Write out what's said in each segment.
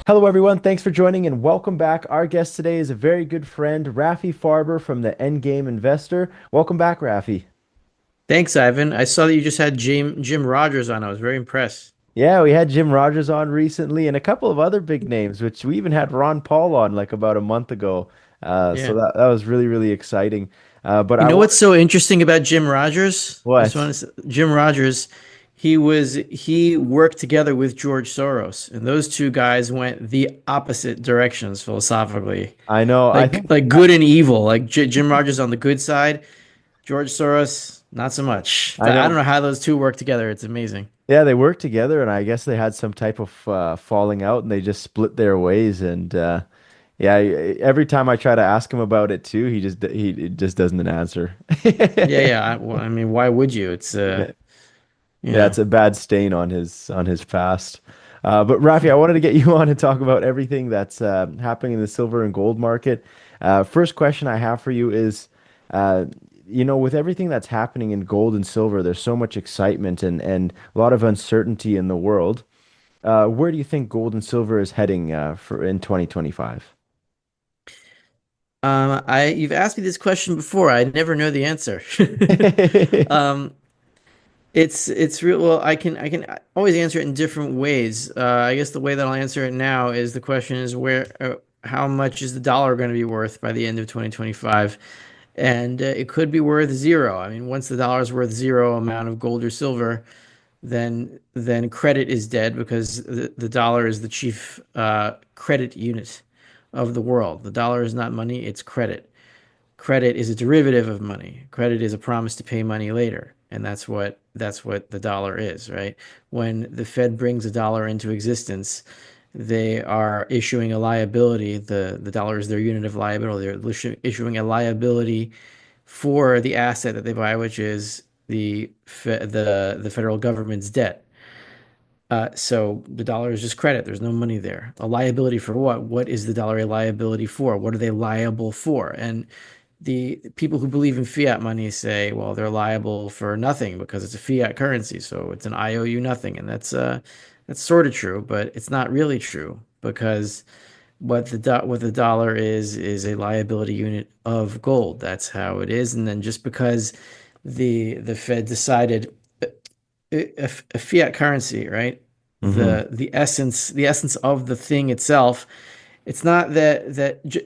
Hello, everyone. Thanks for joining and welcome back. Our guest today is a very good friend, Rafi Farber from the Endgame Investor. Welcome back, Rafi. Thanks, Ivan. I saw that you just had Jim Rogers on. I was very impressed. Yeah, we had Jim Rogers on recently and a couple of other big names, which we even had Ron Paul on like about a month ago. So Yeah. that was really, really exciting. But You I know what's wanted, so interesting about Jim Rogers? Just what? want to say, Jim Rogers, he worked together with George Soros, and those two guys went the opposite directions philosophically. I know. I Like think like good and evil. Like Jim Rogers on the good side, George Soros not so much. I But I don't know. know how those two work together. It's amazing. Yeah, they worked together, and I guess they had some type of falling out, and they just split their ways. And yeah, every time I try to ask him about it too, he just doesn't answer. Yeah, yeah. Well, I mean, why would you? It's Yeah, you yeah, know. it's a bad stain on his past. But Rafi, I wanted to get you on and talk about everything that's happening in the silver and gold market. First question I have for you is, uh, with everything that's happening in gold and silver, there's so much excitement and a lot of uncertainty in the world. Where do you think gold and silver is heading for in 2025? You've asked me this question before. I never know the answer. Um, it's real. Well, I can always answer it in different ways. I guess the way that I'll answer it now is the question is how much is the dollar going to be worth by the end of 2025? And it could be worth zero. I mean, once the dollar is worth zero amount of gold or silver, then credit is dead because the dollar is the chief credit unit of the world. The dollar is not money, it's credit. Credit is a derivative of money. Credit is a promise to pay money later, and that's what the dollar is, right? When the Fed brings a dollar into existence, they are issuing a liability. The dollar is their unit of liability. They're issuing a liability for the asset that they buy, which is the federal government's debt. So the dollar is just credit. There's no money there. A liability for what? What is the dollar a liability for? What are they liable for? And the people who believe in fiat money say, well, they're liable for nothing because it's a fiat currency, so it's an IOU nothing, and that's sort of true, but it's not really true because what the dollar is a liability unit of gold. That's how it is, and then just because the Fed decided a fiat currency, right? Hmm. The essence of the thing itself. It's not that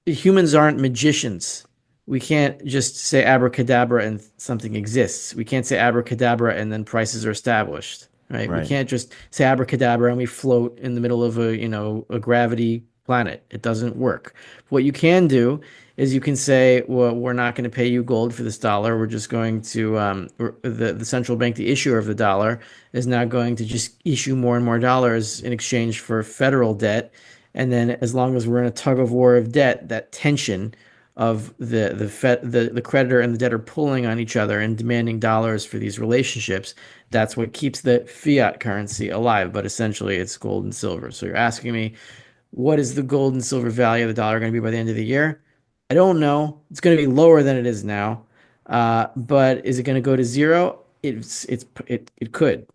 humans aren't magicians. We can't just say abracadabra and something exists. We can't say abracadabra and then prices are established, right? We Right. can't just say abracadabra and we float in the middle of a gravity planet. It doesn't work. What you can do is you can say, well, we're not going to pay you gold for this dollar. We're just going to the central bank, the issuer of the dollar, is now going to just issue more and more dollars in exchange for federal debt. And then as long as we're in a tug of war of debt, that tension of the creditor and the debtor pulling on each other and demanding dollars for these relationships, that's what keeps the fiat currency alive. But essentially, it's gold and silver. So you're asking me, what is the gold and silver value of the dollar going to be by the end of the year? I don't know. It's going to be lower than it is now. But is it going to go to zero? It could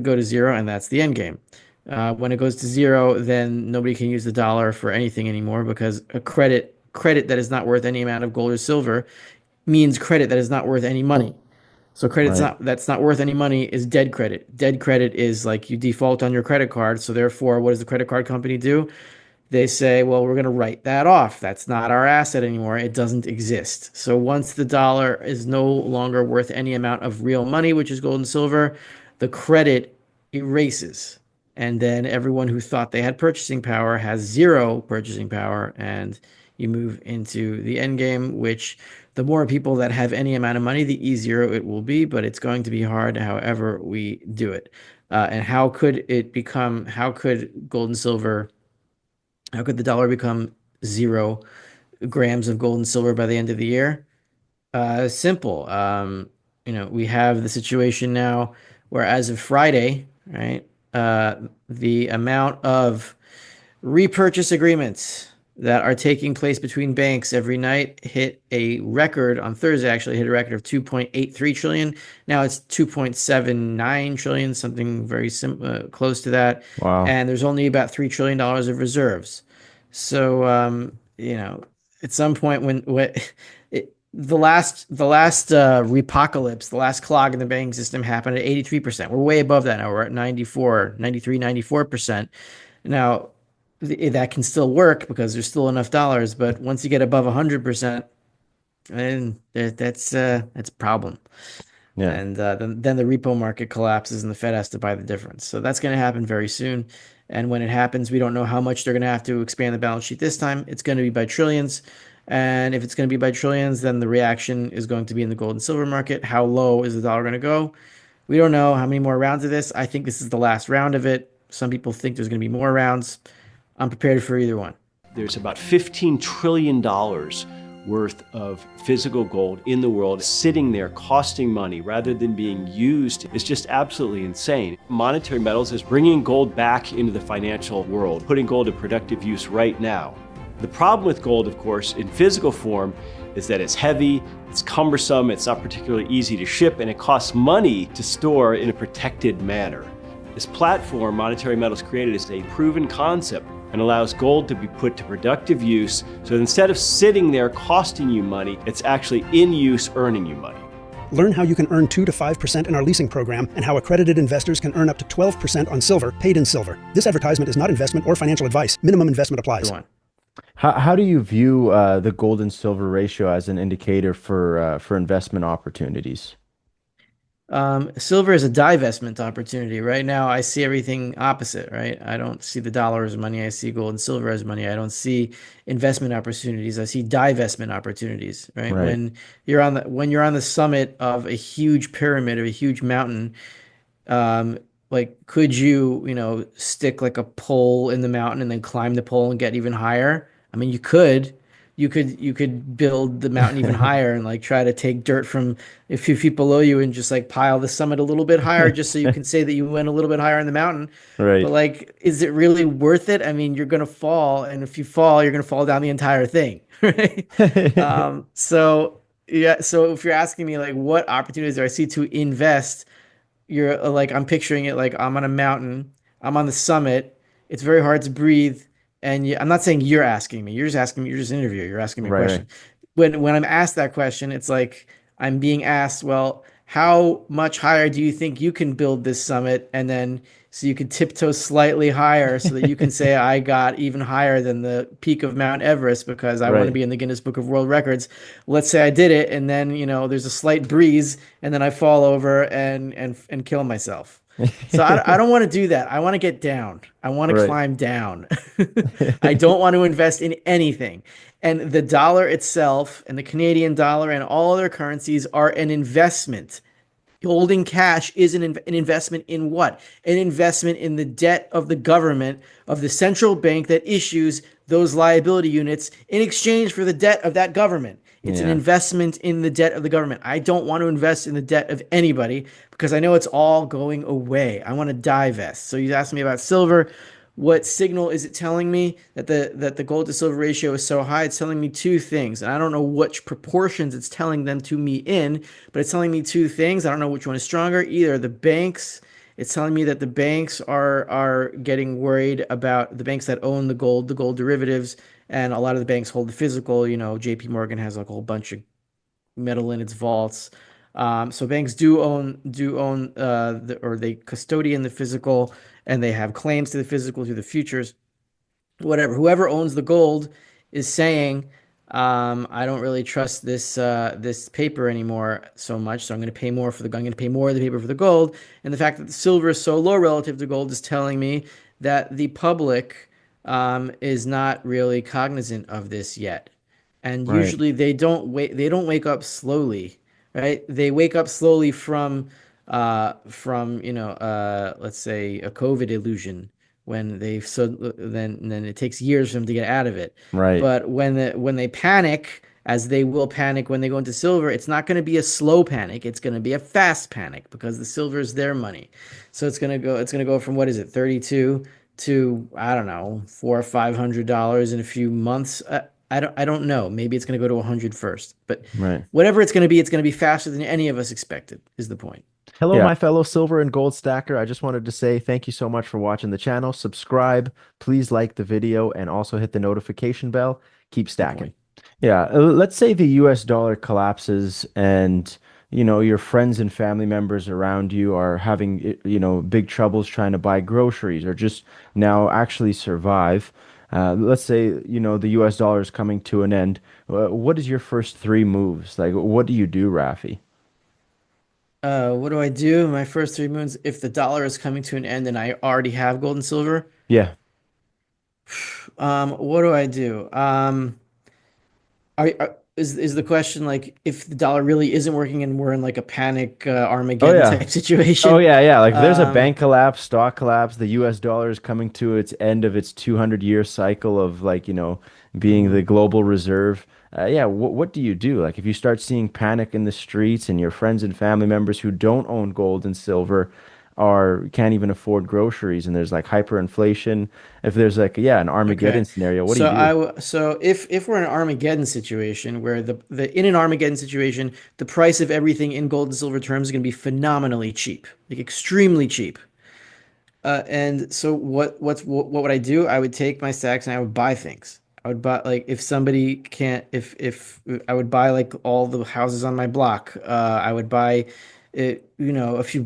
go to zero, and that's the end game. When it goes to zero, then nobody can use the dollar for anything anymore because a credit that is not worth any amount of gold or silver means credit that is not worth any money. So credit Right. that's not worth any money is dead credit. Dead credit is like you default on your credit card. So therefore, what does the credit card company do? They say, well, we're going to write that off. That's not our asset anymore. It doesn't exist. So once the dollar is no longer worth any amount of real money, which is gold and silver, the credit erases. And then everyone who thought they had purchasing power has zero purchasing power. And you move into the end game, which the more people that have any amount of money, the easier it will be. But it's going to be hard, however, we do it. And how could gold and silver how could the dollar become 0 grams of gold and silver by the end of the year? Simple. We have the situation now where as of Friday, right, the amount of repurchase agreements. that are taking place between banks every night hit a record on Thursday, actually hit a record of 2.83 trillion. Now it's 2.79 trillion, something very close to that. Wow. And there's only about $3 trillion of reserves. So, at some point when the last repocalypse, the last clog in the banking system happened at 83%. We're way above that now. We're at 94, 93, 94%. Now, that can still work because there's still enough dollars, but once you get above 100%, and that's a problem. Yeah. And then the repo market collapses and the Fed has to buy the difference. So that's going to happen very soon. And when it happens, we don't know how much they're going to have to expand the balance sheet this time. It's going to be by trillions. And if it's going to be by trillions, then the reaction is going to be in the gold and silver market. How low is the dollar going to go? We don't know how many more rounds of this. I think this is the last round of it. Some people think there's going to be more rounds. I'm prepared for either one. There's about $15 trillion worth of physical gold in the world sitting there costing money rather than being used. It's just absolutely insane. Monetary Metals is bringing gold back into the financial world, putting gold to productive use right now. The problem with gold, of course, in physical form is that it's heavy, it's cumbersome, it's not particularly easy to ship, and it costs money to store in a protected manner. This platform Monetary Metals created is a proven concept and allows gold to be put to productive use. So instead of sitting there costing you money, it's actually in use earning you money. Learn how you can earn 2 to 5% in our leasing program and how accredited investors can earn up to 12% on silver paid in silver. This advertisement is not investment or financial advice. Minimum investment applies. How do you view the gold and silver ratio as an indicator for investment opportunities? Silver is a divestment opportunity. Right now, I see everything opposite, right? I don't see the dollar as money. I see gold and silver as money. I don't see investment opportunities. I see divestment opportunities, right? Right. When you're on the summit of a huge pyramid, of a huge mountain, um, like could you stick like a pole in the mountain and then climb the pole and get even higher? I mean, you could. You could build the mountain even higher and like try to take dirt from a few feet below you and just like pile the summit a little bit higher just so you can say that you went a little bit higher in the mountain. But Right. like, is it really worth it? I mean, you're gonna fall, and if you fall, you're gonna fall down the entire thing, right? So yeah, so if you're asking me like what opportunities do I see to invest, you're like I'm picturing it like I'm on a mountain, I'm on the summit, it's very hard to breathe, and I'm not saying you're asking me, you're just asking me, you're just an interviewer, you're asking me a Right, right. question. When I'm asked that question, it's like I'm being asked, well, how much higher do you think you can build this summit? And then so you can tiptoe slightly higher so that you can say I got even higher than the peak of Mount Everest because I want to Right. be in the Guinness Book of World Records. Let's say I did it, and then there's a slight breeze, and then I fall over and kill myself. So I don't want to do that. I want to get down. I want to Right. climb down. I don't want to invest in anything. And the dollar itself and the Canadian dollar and all other currencies are an investment. Holding cash is an investment in what? An investment in the debt of the government, of the central bank that issues those liability units in exchange for the debt of that government. It's an Yeah. investment in the debt of the government. I don't want to invest in the debt of anybody because I know it's all going away. I want to divest. So you asked me about silver. What signal is it telling me that the gold to silver ratio is so high? It's telling me two things, and I don't know which proportions it's telling them to me in, but it's telling me two things. I don't know which one is stronger. Either the banks, it's telling me that the banks are getting worried about the banks that own the gold derivatives, and a lot of the banks hold the physical. J.P. Morgan has like a whole bunch of metal in its vaults. So banks do own or they custodian the physical, and they have claims to the physical through the futures. Whatever, whoever owns the gold is saying, I don't really trust this paper anymore so much, so I'm going to pay more of the paper for the gold. And the fact that the silver is so low relative to gold is telling me that the public is not really cognizant of this yet. And Right. usually they don't wake up slowly, right? They wake up slowly from let's say a COVID illusion when they so then it takes years for them to get out of it. Right. But when they panic, as they will panic when they go into silver, it's not going to be a slow panic. It's going to be a fast panic because the silver is their money. So it's going to go from what is it, 32 to, I don't know, $400 or $500 in a few months. I don't know. Maybe it's going to go to 100 first, but Right. whatever it's going to be faster than any of us expected is the point. Hello, Yeah. my fellow silver and gold stacker. I just wanted to say thank you so much for watching the channel. Subscribe, please like the video, and also hit the notification bell. Keep Good stacking. point. Yeah, let's say the US dollar collapses and your friends and family members around you are having big troubles trying to buy groceries or just now actually survive. Let's say the US dollar is coming to an end. What is your first three moves? Like, what do you do, Rafi? What do I do? My first 3 moons, if the dollar is coming to an end and I already have gold and silver, Yeah. what do I do? Is the question like if the dollar really isn't working and we're in like a panic Oh Armageddon yeah. type Oh situation? yeah, yeah. Like if there's a Um, bank collapse, stock collapse, the US dollar is coming to its end of its 200-year cycle of like, being the mhm. global reserve. Yeah, what do you do? Like if you start seeing panic in the streets and your friends and family members who don't own gold and silver are can't even afford groceries and there's like hyperinflation. If there's like an Armageddon Okay. scenario, what do you So do? if we're in an Armageddon situation where the in an Armageddon situation, the price of everything in gold and silver terms is going to be phenomenally cheap, like extremely cheap. And so what would I do? I would take my stacks and I would buy things. I would buy like if somebody can't if I would buy like all the houses on my block. I would buy a few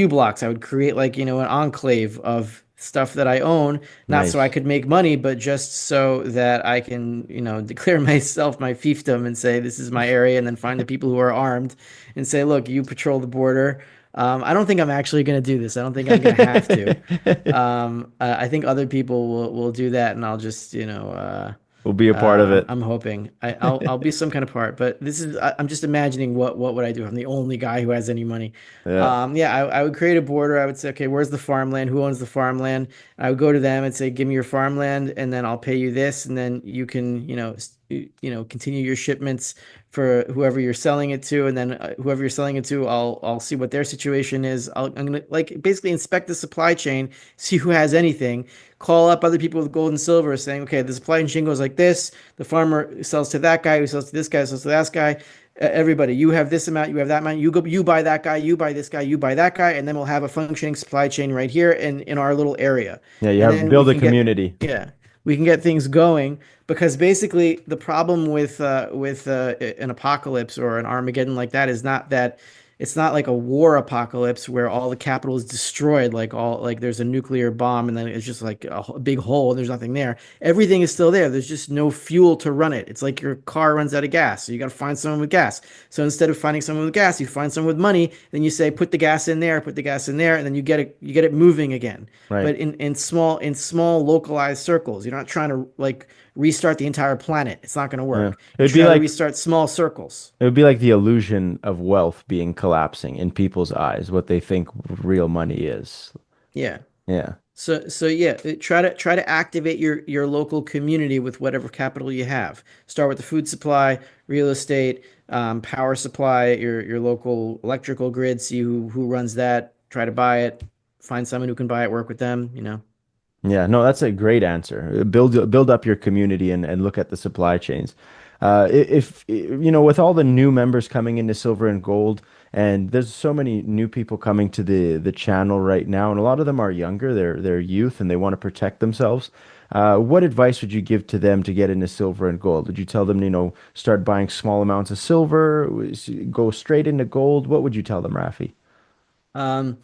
blocks. I would create like an enclave of stuff that I own, not so I Nice. could make money, but just so that I can declare myself my fiefdom and say this is my area, and then find the people who are armed and say, look, you patrol the border. I don't think I'm actually going to do this. I don't think I'm going to have to. I think other people will do that, and I'll just, We'll be a part of it. I'm hoping I'll be some kind of part. But I'm just imagining what would I do if I'm the only guy who has any money. Yeah. Yeah, I would create a border. I would say, okay, where's the farmland? Who owns the farmland? I would go to them and say, give me your farmland, and then I'll pay you this, and then you can, continue your shipments for whoever you're selling it to, and then whoever you're selling it to, I'll see what their situation is. I'm gonna like basically inspect the supply chain, see who has anything, call up other people with gold and silver, saying, okay, the supply chain goes like this. The farmer sells to that guy, who sells to this guy, sells to that guy. Everybody, you have this amount, you have that amount. You go, you buy that guy, you buy this guy, you buy that guy, and then we'll have a functioning supply chain right here in our little area, Yeah, you and have then we build a can get community. yeah we can get things going because basically the problem with an apocalypse or an Armageddon like that is not that it's not like a war apocalypse where all the capital is destroyed, like there's a nuclear bomb and then it's just like a big hole and there's nothing there. Everything is still there. There's just no fuel to run it. It's like your car runs out of gas, so you got to find someone with gas. So instead of finding someone with gas, you find someone with money. Then you say put the gas in there, put the gas in there, and then you get it moving again. Right. But in small localized circles. You're not trying to like restart the entire planet. It's not going to Yeah. work. You try to restart small circles. It would be like the illusion of wealth being collapsing in people's eyes, what they think real money is. Yeah. Yeah. So yeah, try to activate your local community with whatever capital you have. Start with the food supply, real estate, power supply, your local electrical grid. See who runs that. Try to buy it. Find someone who can buy it. Work with them. Yeah, no, that's a great answer. Build up your community and look at the supply chains. If with all the new members coming into silver and gold, and there's so many new people coming to the channel right now, and a lot of them are younger, they're youth, and they want to protect themselves. What advice would you give to them to get into silver and gold? Would you tell them, start buying small amounts of silver, go straight into gold? What would you tell them, Rafi? Um,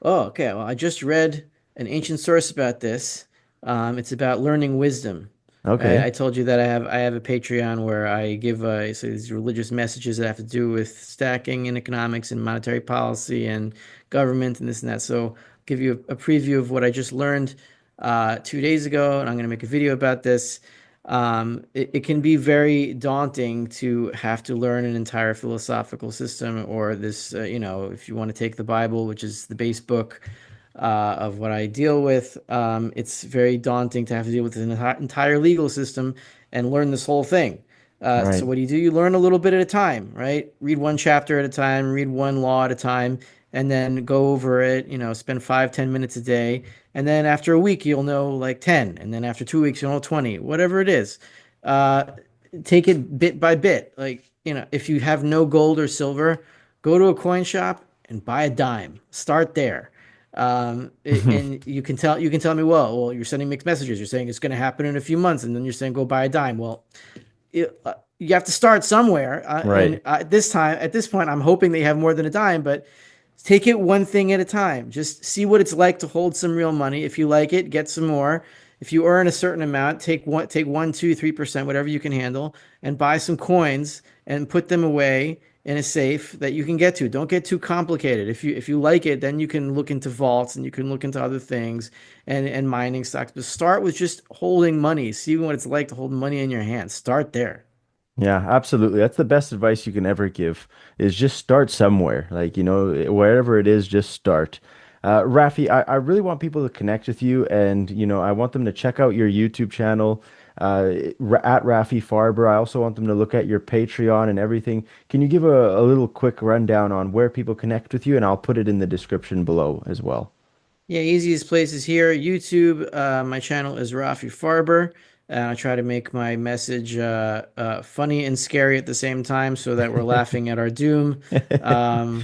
Oh, okay. Well, I just read an ancient source about this. It's about learning wisdom. Right? Okay, I told you that I have a Patreon where I give so these religious messages that have to do with stacking and economics and monetary policy and government and this and that. So I'll give you a preview of what I just learned 2 days ago, and I'm going to make a video about this. It can be very daunting to have to learn an entire philosophical system or this, if you want to take the Bible, which is the base book of what I deal with, it's very daunting to have to deal with an entire legal system and learn this whole thing. So right. what do? You learn a little bit at a time, right? Read one chapter at a time, read one law at a time, and then go over it, spend 5, 10 minutes a day. And then after a week, you'll know like 10. And then after 2 weeks, you'll know 20, whatever it is. Uh, Take it bit by bit. Like, if you have no gold or silver, go to a coin shop and buy a dime. Start there. And you can tell me, well, you're sending mixed messages. You're saying it's going to happen in a few months, and then you're saying go buy a dime. Well, you have to start somewhere. And Right. at this point, I'm hoping that you have more than a dime, but take it one thing at a time. Just see what it's like to hold some real money. If you like it, get some more. If you earn a certain amount, take 1, 2, 3%, whatever you can handle, and buy some coins and put them away in a safe that you can get to. Don't get too complicated. If you like it, then you can look into vaults and you can look into other things and mining stocks. But start with just holding money. See what it's like to hold money in your hands. Start there. Yeah, absolutely. That's the best advice you can ever give is just start somewhere. Like, wherever it is, just start. Rafi, I really want people to connect with you and, I want them to check out your YouTube channel, at Rafi Farber. I also want them to look at your Patreon and everything. Can you give a little quick rundown on where people connect with you? And I'll put it in the description below as well. Yeah, easiest place is here. YouTube. My channel is Rafi Farber. And I try to make my message funny and scary at the same time so that we're laughing at our doom, um,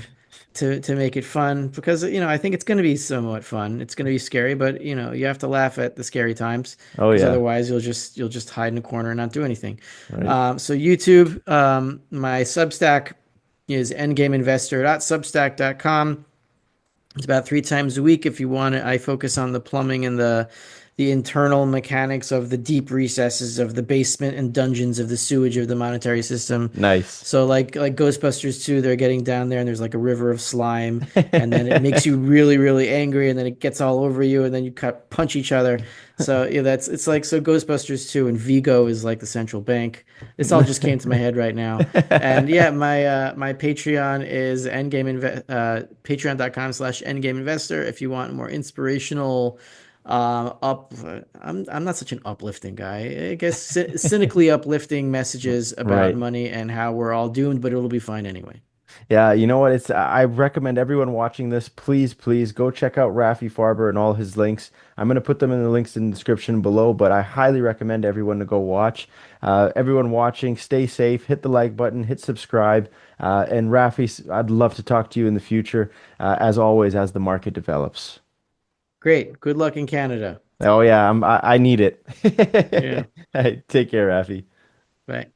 to make it fun. Because, I think it's going to be somewhat fun. It's going to be scary, but, you have to laugh at the scary times Oh because yeah, otherwise you'll just hide in a corner and not do anything. right. So YouTube, my Substack is endgameinvestor.substack.com. It's about 3 times a week if you want it. I focus on the plumbing and the internal mechanics of the deep recesses of the basement and dungeons of the sewage of the monetary system. Nice. So like Ghostbusters 2, they're getting down there and there's like a river of slime, and then it makes you really, really angry, and then it gets all over you, and then you punch each other. So yeah, it's like so Ghostbusters 2, and Vigo is like the central bank. This all just came to my head right now. And yeah, my Patreon is patreon.com/endgameinvestor if you want more inspirational up I'm not such an uplifting guy. I guess cynically uplifting messages about Right. money and how we're all doomed, but it'll be fine anyway. Yeah, you know what? I recommend everyone watching this, please, please go check out Rafi Farber and all his links. I'm going to put them in the links in the description below, but I highly recommend everyone to go watch. Everyone watching, stay safe, hit the like button, hit subscribe. And Rafi, I'd love to talk to you in the future, as always, as the market develops. Great. Good luck in Canada. Oh yeah, I need it. Yeah. All right, take care, Rafi. Bye.